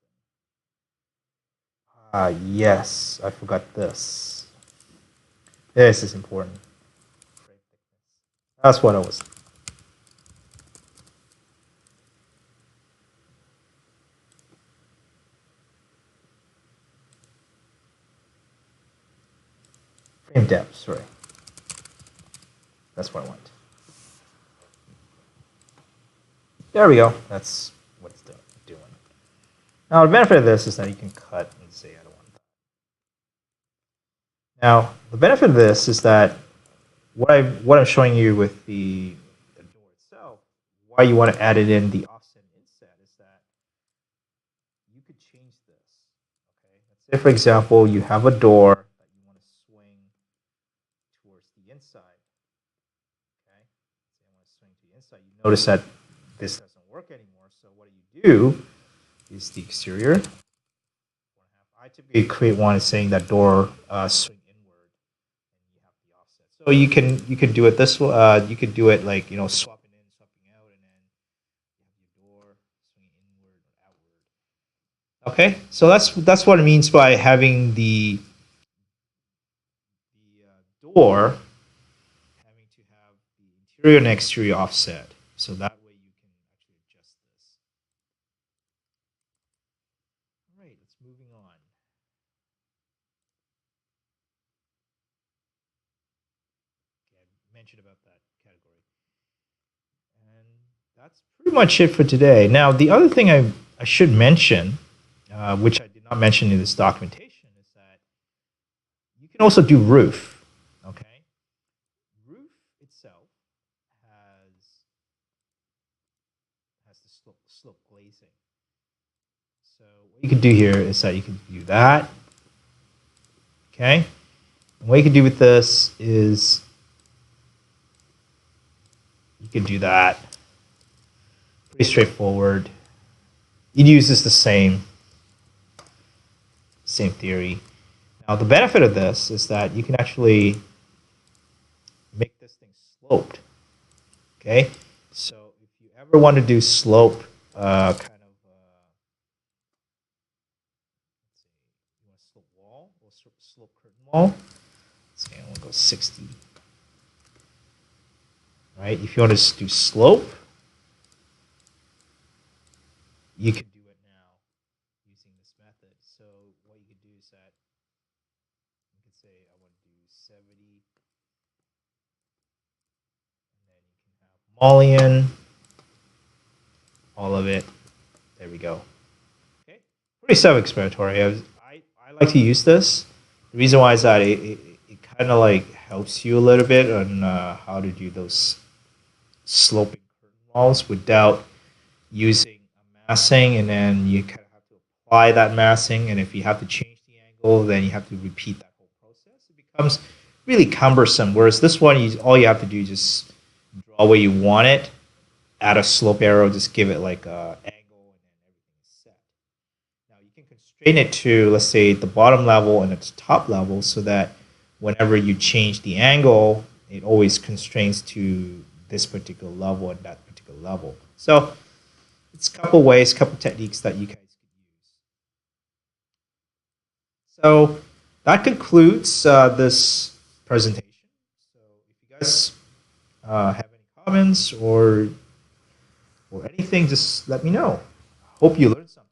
[SPEAKER 1] Ah, yes, I forgot this. This is important. That's what I was. Frame depth, sorry. That's what I want. There we go. That's what it's doing. Now, the benefit of this is that you can cut and say, I don't want that. Now, the benefit of this is that what I'm showing you with the door itself, why you want to add it in the offset inset is that you could change this. Okay, let's say for example you have a door that you want to swing towards the inside. Okay, so you want to swing to the inside. You notice that this doesn't work anymore. So what you do is the exterior. I typically create one saying that door swing inward, and you have the offset. So you can do it this way. You could do it like swapping in, swapping out, and then you have your door swinging inward or outward. Okay, so that's what it means by having the door having to have the interior and exterior offset. So that way you can actually adjust this. All right, let's moving on. Mention about that category. And that's pretty much it for today. Now, the other thing I should mention, which I did not mention in this documentation, is that you can also do roof. Okay, roof itself has the slope glazing. So what you can do here is that you can do that. Okay, and what you can do with this is you can do that. Pretty straightforward. It uses the same theory. Now the benefit of this is that you can actually make this thing sloped. Okay, so if you ever want to do slope kind of you want a slope wall or slope curtain wall. Let's say I want to go 60. Right? If you want to do slope, you can do it now using this method. So what you can do is that you can say I want to do 70, and then you can have mullion, all of it. There we go. Okay, pretty self-explanatory. I like to use this. The reason why is that it kind of like helps you a little bit on how to do those sloping curtain walls without using a massing, and then you kind of have to apply that massing, and if you have to change the angle, then you have to repeat that whole process. It becomes really cumbersome, whereas this one, all you have to do is just draw where you want it, add a slope arrow, just give it like a angle, and then everything is set. Now you can constrain it to, let's say, the bottom level and its top level, so that whenever you change the angle, it always constrains to this particular level and that particular level. So it's a couple ways, couple techniques that you guys can use. So that concludes this presentation. So if you guys have any comments or anything, just let me know. Hope you learned something.